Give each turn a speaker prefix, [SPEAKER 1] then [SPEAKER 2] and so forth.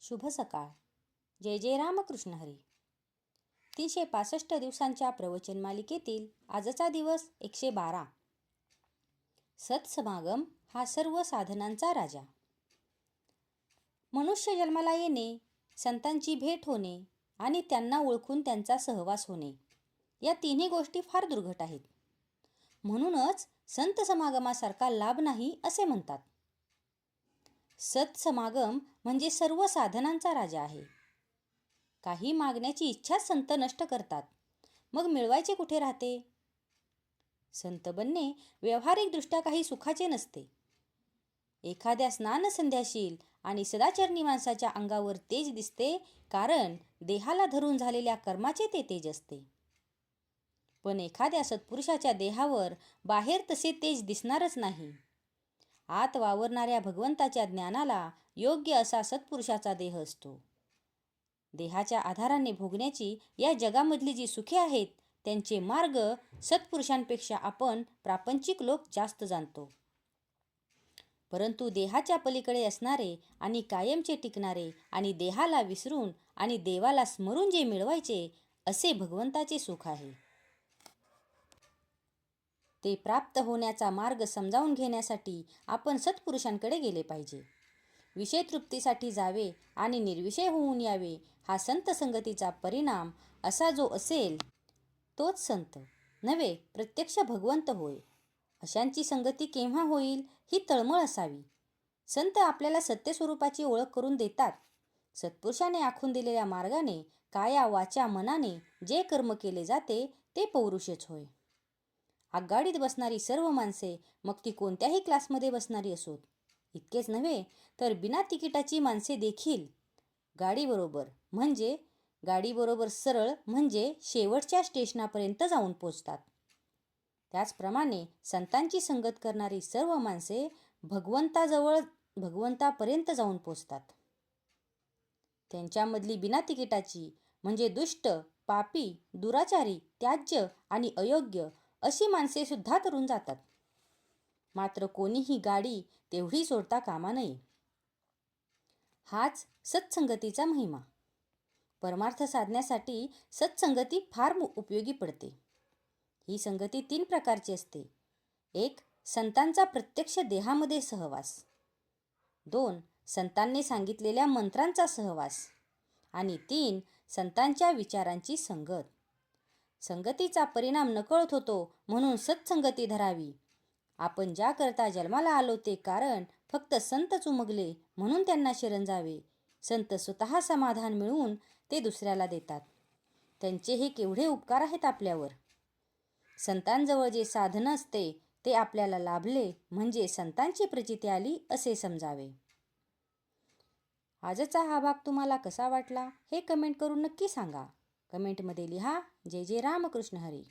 [SPEAKER 1] शुभ सकाळ. जय जय रामकृष्ण हरी. 365 दिवसांच्या प्रवचन मालिकेतील आजचा दिवस 112. सत्समागम हा सर्व साधनांचा राजा. मनुष्य जन्माला येणे, संतांची भेट होणे आणि त्यांना ओळखून त्यांचा सहवास होणे, या तिन्ही गोष्टी फार दुर्घट आहेत. म्हणूनच संत समागमासारखा लाभ नाही असे म्हणतात. सत्समागम म्हणजे सर्व साधनांचा राजा आहे. काही मागण्याची इच्छा संत नष्ट करतात, मग मिळवायचे कुठे राहते? संत बनणे व्यावहारिकदृष्ट्या काही सुखाचे नसते. एखाद्या स्नानसंध्याशील आणि सदाचरणी माणसाच्या अंगावर तेज दिसते, कारण देहाला धरून झालेल्या कर्माचे ते तेज असते. पण एखाद्या सत्पुरुषाच्या देहावर बाहेर तसे तेज दिसणारच नाही. आत वावरणाऱ्या भगवंताच्या ज्ञानाला योग्य असा सत्पुरुषाचा देह असतो. देहाच्या आधाराने भोगण्याची या जगामधली जी सुखे आहेत, त्यांचे मार्ग सत्पुरुषांपेक्षा आपण प्रापंचिक लोक जास्त जाणतो. परंतु देहाच्या पलीकडे असणारे आणि कायमचे टिकणारे आणि देहाला विसरून आणि देवाला स्मरून जे मिळवायचे, असे भगवंताचे सुख आहे. ते प्राप्त होण्याचा मार्ग समजावून घेण्यासाठी आपण सत्पुरुषांकडे गेले पाहिजे. विषय तृप्तीसाठी जावे आणि निर्विषय होऊन यावे, हा संत संगतीचा परिणाम असा जो असेल, तोच संत नव्हे प्रत्यक्ष भगवंत होय. अशांची संगती केव्हा होईल, ही तळमळ असावी. संत आपल्याला सत्यस्वरूपाची ओळख करून देतात. सत्पुरुषाने आखून दिलेल्या मार्गाने काया वाचा मनाने जे कर्म केले जाते, ते पौरुषच होय. आगगाडीत बसणारी सर्व माणसे, मग ती कोणत्याही क्लासमध्ये बसणारी असोत, इतकेच नव्हे तर बिना तिकिटाची माणसे देखील गाडीबरोबर सरळ म्हणजे शेवटच्या स्टेशनापर्यंत जाऊन पोचतात. त्याचप्रमाणे संतांची संगत करणारी सर्व माणसे भगवंतापर्यंत जाऊन पोचतात. त्यांच्यामधली बिना तिकिटाची म्हणजे दुष्ट, पापी, दुराचारी, त्याज्य आणि अयोग्य अशी माणसे सुद्धा तरून जातात. मात्र कोणीही गाडी तेवढी सोडता कामा नये. हाच सत्संगतीचा महिमा. परमार्थ साधण्यासाठी सत्संगती फार उपयोगी पडते. ही संगती 3 प्रकारची असते. 1. संतांचा प्रत्यक्ष देहामध्ये सहवास. 2. संतांनी सांगितलेल्या मंत्रांचा सहवास. आणि 3. संतांच्या विचारांची संगत. संगतीचा परिणाम नकळत होतो, म्हणून सत्संगती धरावी. आपण ज्याकरता जन्माला आलो ते कारण फक्त संतच उमगले म्हणून त्यांना शरण जावे. संत स्वतः समाधान मिळवून ते दुसऱ्याला देतात. त्यांचे हे केवढे उपकार आहेत आपल्यावर. संतांजवळ जे साधन असते ते आपल्याला लाभले म्हणजे संतांची प्रचिती आली असे समजावे. आजचा हा भाग तुम्हाला कसा वाटला हे कमेंट करून नक्की सांगा. कमेंटमध्ये लिहा. जय जय रामकृष्ण हरी.